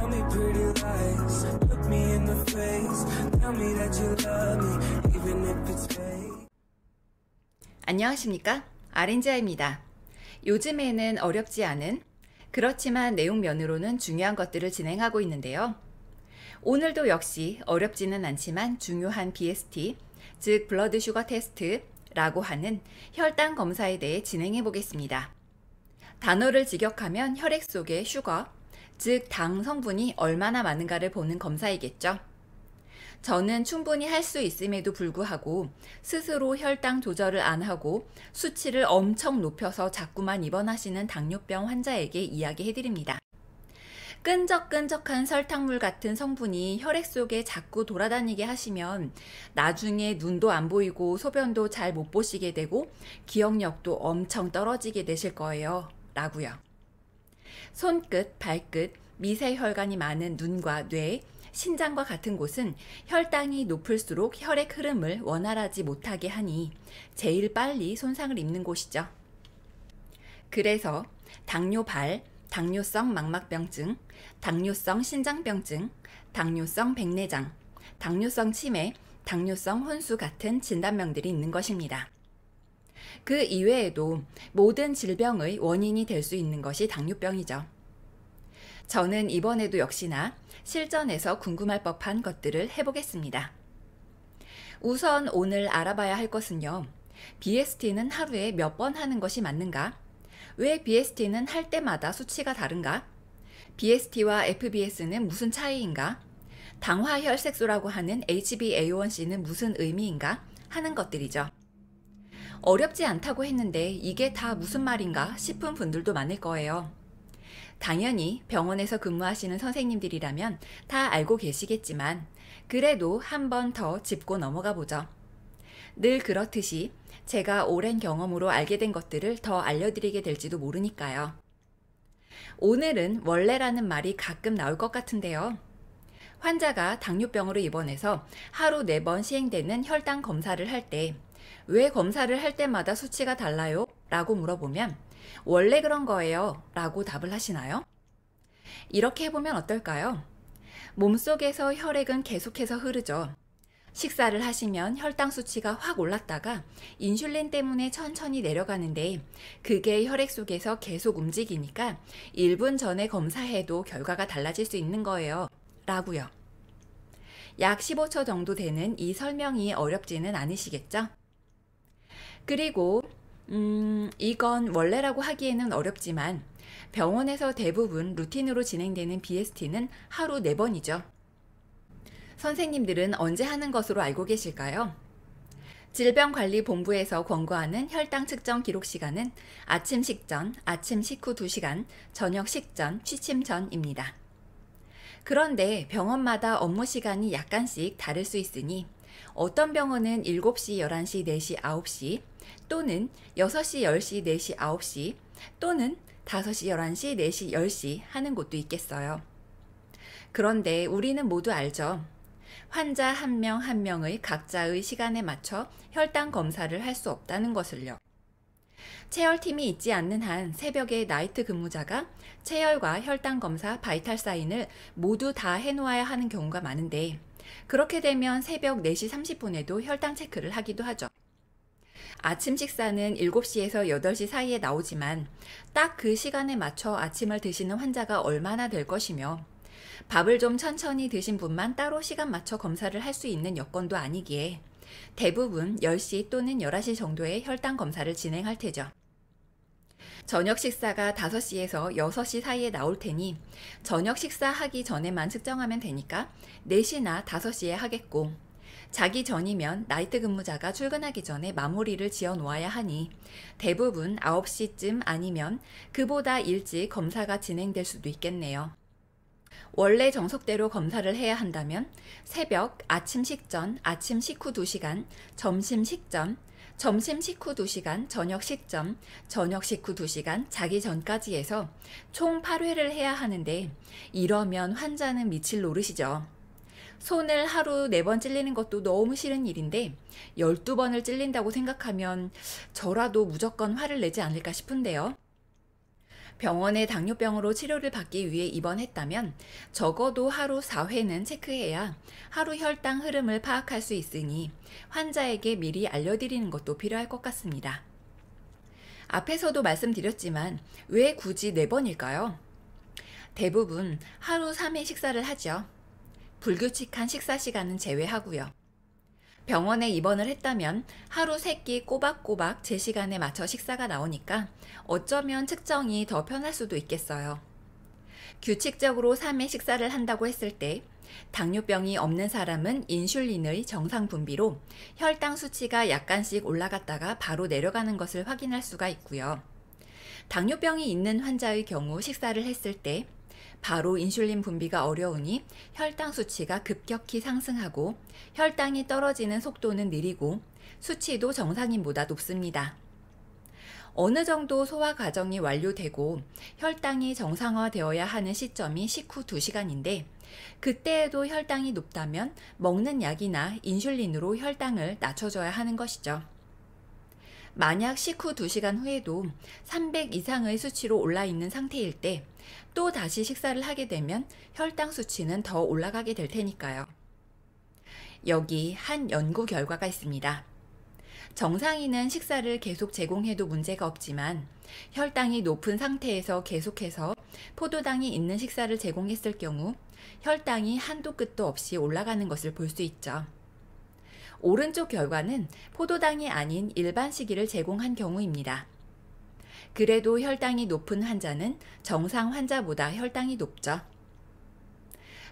Tell me pretty lies, look me in the face. Tell me that you love me, even if it's fake. 안녕하십니까? 아렌지아입니다. 요즘에는 어렵지 않은, 그렇지만 내용 면으로는 중요한 것들을 진행하고 있는데요. 오늘도 역시 어렵지는 않지만 중요한 BST, 즉 블러드 슈거 테스트라고 하는 혈당 검사에 대해 진행해 보겠습니다. 단어를 직역하면 혈액 속의 슈거, 즉 당 성분이 얼마나 많은가를 보는 검사이겠죠. 저는 충분히 할 수 있음에도 불구하고 스스로 혈당 조절을 안 하고 수치를 엄청 높여서 자꾸만 입원하시는 당뇨병 환자에게 이야기해드립니다. 끈적끈적한 설탕물 같은 성분이 혈액 속에 자꾸 돌아다니게 하시면 나중에 눈도 안 보이고 소변도 잘 못 보시게 되고 기억력도 엄청 떨어지게 되실 거예요. 라고요. 손끝, 발끝, 미세혈관이 많은 눈과 뇌, 신장과 같은 곳은 혈당이 높을수록 혈액 흐름을 원활하지 못하게 하니 제일 빨리 손상을 입는 곳이죠. 그래서 당뇨발, 당뇨성 망막병증, 당뇨성 신장병증, 당뇨성 백내장, 당뇨성 치매, 당뇨성 혼수 같은 진단명들이 있는 것입니다. 그 이외에도 모든 질병의 원인이 될 수 있는 것이 당뇨병이죠. 저는 이번에도 역시나 실전에서 궁금할 법한 것들을 해보겠습니다. 우선 오늘 알아봐야 할 것은요. BST는 하루에 몇 번 하는 것이 맞는가? 왜 BST는 할 때마다 수치가 다른가? BST와 FBS는 무슨 차이인가? 당화혈색소라고 하는 HbA1c는 무슨 의미인가? 하는 것들이죠. 어렵지 않다고 했는데 이게 다 무슨 말인가 싶은 분들도 많을 거예요. 당연히 병원에서 근무하시는 선생님들이라면 다 알고 계시겠지만 그래도 한 번 더 짚고 넘어가 보죠. 늘 그렇듯이 제가 오랜 경험으로 알게 된 것들을 더 알려드리게 될지도 모르니까요. 오늘은 원래라는 말이 가끔 나올 것 같은데요. 환자가 당뇨병으로 입원해서 하루 4번 시행되는 혈당 검사를 할 때 왜 검사를 할 때마다 수치가 달라요? 라고 물어보면 원래 그런 거예요 라고 답을 하시나요? 이렇게 해보면 어떨까요? 몸속에서 혈액은 계속해서 흐르죠. 식사를 하시면 혈당 수치가 확 올랐다가 인슐린 때문에 천천히 내려가는데 그게 혈액 속에서 계속 움직이니까 1분 전에 검사해도 결과가 달라질 수 있는 거예요 라고요. 약 15초 정도 되는 이 설명이 어렵지는 않으시겠죠? 그리고 이건 원래라고 하기에는 어렵지만 병원에서 대부분 루틴으로 진행되는 BST는 하루 4번이죠. 선생님들은 언제 하는 것으로 알고 계실까요? 질병관리본부에서 권고하는 혈당 측정 기록 시간은 아침 식전, 아침 식후 2시간, 저녁 식전, 취침 전입니다. 그런데 병원마다 업무 시간이 약간씩 다를 수 있으니 어떤 병원은 7시, 11시, 4시, 9시 또는 6시, 10시, 4시, 9시 또는 5시, 11시, 4시, 10시 하는 곳도 있겠어요. 그런데 우리는 모두 알죠. 환자 한 명 한 명의 각자의 시간에 맞춰 혈당 검사를 할 수 없다는 것을요. 체열팀이 있지 않는 한 새벽에 나이트 근무자가 체열과 혈당 검사 바이탈 사인을 모두 다 해놓아야 하는 경우가 많은데 그렇게 되면 새벽 4시 30분에도 혈당 체크를 하기도 하죠. 아침 식사는 7시에서 8시 사이에 나오지만 딱 그 시간에 맞춰 아침을 드시는 환자가 얼마나 될 것이며 밥을 좀 천천히 드신 분만 따로 시간 맞춰 검사를 할 수 있는 여건도 아니기에 대부분 10시 또는 11시 정도의 혈당 검사를 진행할 테죠. 저녁 식사가 5시에서 6시 사이에 나올 테니 저녁 식사하기 전에만 측정하면 되니까 4시나 5시에 하겠고 자기 전이면 나이트 근무자가 출근하기 전에 마무리를 지어 놓아야 하니 대부분 9시쯤 아니면 그보다 일찍 검사가 진행될 수도 있겠네요. 원래 정석대로 검사를 해야 한다면 새벽, 아침 식전, 아침 식후 2시간, 점심 식전, 점심 식후 2시간, 저녁 식전, 저녁 식후 2시간, 자기 전까지 해서 총 8회를 해야 하는데 이러면 환자는 미칠 노릇이죠. 손을 하루 4번 찔리는 것도 너무 싫은 일인데 12번을 찔린다고 생각하면 저라도 무조건 화를 내지 않을까 싶은데요. 병원에 당뇨병으로 치료를 받기 위해 입원했다면 적어도 하루 4회는 체크해야 하루 혈당 흐름을 파악할 수 있으니 환자에게 미리 알려드리는 것도 필요할 것 같습니다. 앞에서도 말씀드렸지만 왜 굳이 4번일까요? 대부분 하루 3회 식사를 하죠. 불규칙한 식사 시간은 제외하고요. 병원에 입원을 했다면 하루 3끼 꼬박꼬박 제 시간에 맞춰 식사가 나오니까 어쩌면 측정이 더 편할 수도 있겠어요. 규칙적으로 3회 식사를 한다고 했을 때 당뇨병이 없는 사람은 인슐린의 정상 분비로 혈당 수치가 약간씩 올라갔다가 바로 내려가는 것을 확인할 수가 있고요. 당뇨병이 있는 환자의 경우 식사를 했을 때 바로 인슐린 분비가 어려우니 혈당 수치가 급격히 상승하고 혈당이 떨어지는 속도는 느리고 수치도 정상인보다 높습니다. 어느 정도 소화 과정이 완료되고 혈당이 정상화되어야 하는 시점이 식후 2시간인데 그때에도 혈당이 높다면 먹는 약이나 인슐린으로 혈당을 낮춰줘야 하는 것이죠. 만약 식후 2시간 후에도 300 이상의 수치로 올라있는 상태일 때 또 다시 식사를 하게 되면 혈당 수치는 더 올라가게 될 테니까요. 여기 한 연구 결과가 있습니다. 정상인은 식사를 계속 제공해도 문제가 없지만 혈당이 높은 상태에서 계속해서 포도당이 있는 식사를 제공했을 경우 혈당이 한도 끝도 없이 올라가는 것을 볼 수 있죠. 오른쪽 결과는 포도당이 아닌 일반 식이를 제공한 경우입니다. 그래도 혈당이 높은 환자는 정상 환자보다 혈당이 높죠.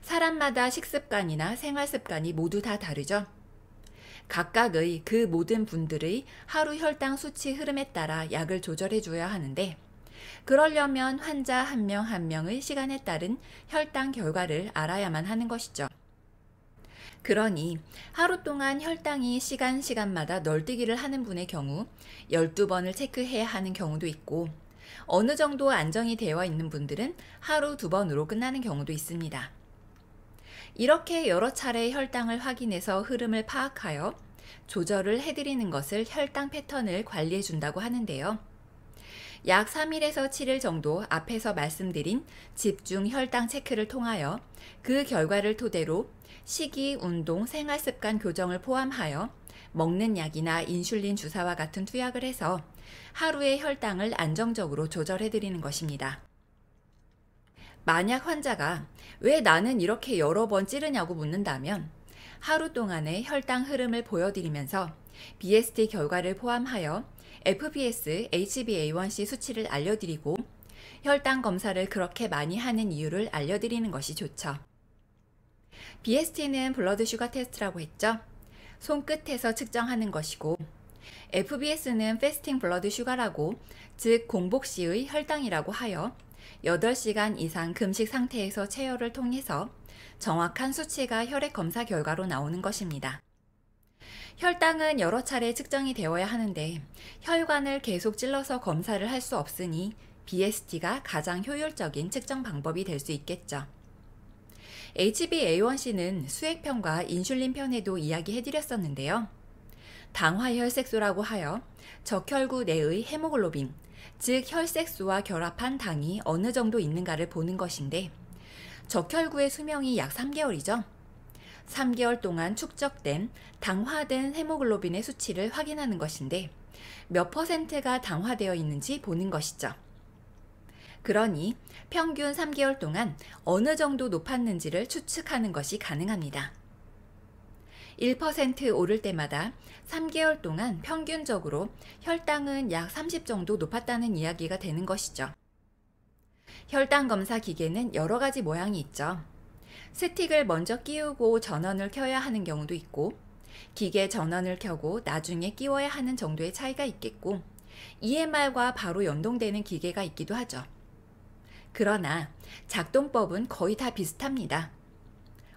사람마다 식습관이나 생활습관이 모두 다 다르죠. 각각의 그 모든 분들의 하루 혈당 수치 흐름에 따라 약을 조절해 줘야 하는데 그러려면 환자 한 명 한 명의 시간에 따른 혈당 결과를 알아야만 하는 것이죠. 그러니 하루 동안 혈당이 시간마다 널뛰기를 하는 분의 경우 12번을 체크해야 하는 경우도 있고 어느 정도 안정이 되어 있는 분들은 하루 2번으로 끝나는 경우도 있습니다. 이렇게 여러 차례 혈당을 확인해서 흐름을 파악하여 조절을 해드리는 것을 혈당 패턴을 관리해 준다고 하는데요. 약 3일에서 7일 정도 앞에서 말씀드린 집중 혈당 체크를 통하여 그 결과를 토대로 식이, 운동, 생활습관 교정을 포함하여 먹는 약이나 인슐린 주사와 같은 투약을 해서 하루의 혈당을 안정적으로 조절해드리는 것입니다. 만약 환자가 왜 나는 이렇게 여러 번 찌르냐고 묻는다면 하루 동안의 혈당 흐름을 보여드리면서 BST 결과를 포함하여 FPS, HbA1c 수치를 알려드리고 혈당 검사를 그렇게 많이 하는 이유를 알려드리는 것이 좋죠. BST는 블러드 슈거 테스트라고 했죠. 손끝에서 측정하는 것이고 FBS는 패스팅 블러드 슈거라고 즉 공복 시의 혈당이라고 하여 8시간 이상 금식 상태에서 체열을 통해서 정확한 수치가 혈액 검사 결과로 나오는 것입니다. 혈당은 여러 차례 측정이 되어야 하는데 혈관을 계속 찔러서 검사를 할 수 없으니 BST가 가장 효율적인 측정 방법이 될 수 있겠죠. HbA1c는 수액편과 인슐린편에도 이야기해드렸었는데요. 당화혈색소라고 하여 적혈구 내의 헤모글로빈, 즉 혈색소와 결합한 당이 어느 정도 있는가를 보는 것인데 적혈구의 수명이 약 3개월이죠. 3개월 동안 축적된 당화된 헤모글로빈의 수치를 확인하는 것인데 몇 %가 당화되어 있는지 보는 것이죠. 그러니 평균 3개월 동안 어느 정도 높았는지를 추측하는 것이 가능합니다. 1% 오를 때마다 3개월 동안 평균적으로 혈당은 약 30 정도 높았다는 이야기가 되는 것이죠. 혈당 검사 기계는 여러 가지 모양이 있죠. 스틱을 먼저 끼우고 전원을 켜야 하는 경우도 있고 기계 전원을 켜고 나중에 끼워야 하는 정도의 차이가 있겠고 EMR과 바로 연동되는 기계가 있기도 하죠. 그러나 작동법은 거의 다 비슷합니다.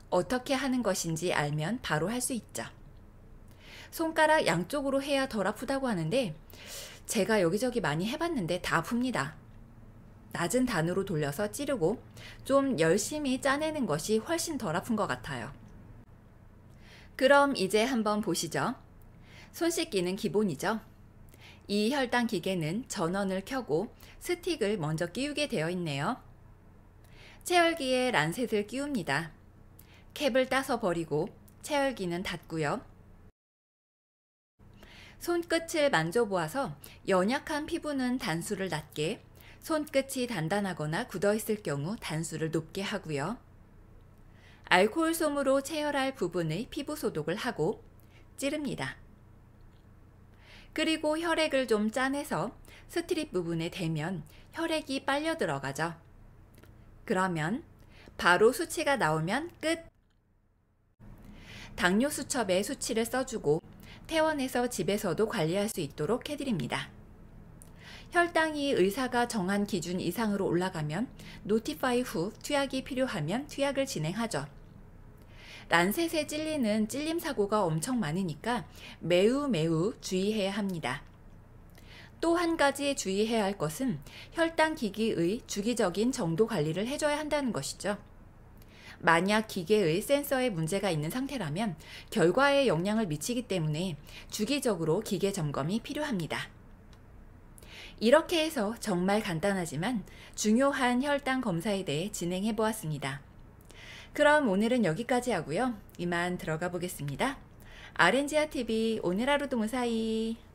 어떻게 하는 것인지 알면 바로 할 수 있죠. 손가락 양쪽으로 해야 덜 아프다고 하는데 제가 여기저기 많이 해봤는데 다 아픕니다. 낮은 단으로 돌려서 찌르고 좀 열심히 짜내는 것이 훨씬 덜 아픈 것 같아요. 그럼 이제 한번 보시죠. 손 씻기는 기본이죠. 이 혈당 기계는 전원을 켜고 스틱을 먼저 끼우게 되어 있네요. 체열기에 란셋을 끼웁니다. 캡을 따서 버리고 체열기는 닫고요. 손끝을 만져보아서 연약한 피부는 단수를 낮게, 손끝이 단단하거나 굳어있을 경우 단수를 높게 하고요. 알코올 솜으로 체열할 부분의 피부 소독을 하고 찌릅니다. 그리고 혈액을 좀 짜내서 스트립 부분에 대면 혈액이 빨려 들어가죠. 그러면 바로 수치가 나오면 끝! 당뇨 수첩에 수치를 써주고 퇴원해서 집에서도 관리할 수 있도록 해드립니다. 혈당이 의사가 정한 기준 이상으로 올라가면 노티파이 후 투약이 필요하면 투약을 진행하죠. 란셋에 찔리는 찔림 사고가 엄청 많으니까 매우 주의해야 합니다. 또 한 가지 주의해야 할 것은 혈당 기기의 주기적인 정도 관리를 해줘야 한다는 것이죠. 만약 기계의 센서에 문제가 있는 상태라면 결과에 영향을 미치기 때문에 주기적으로 기계 점검이 필요합니다. 이렇게 해서 정말 간단하지만 중요한 혈당 검사에 대해 진행해 보았습니다. 그럼 오늘은 여기까지 하고요. 이만 들어가 보겠습니다. 아렌지아TV 오늘 하루도 무사히.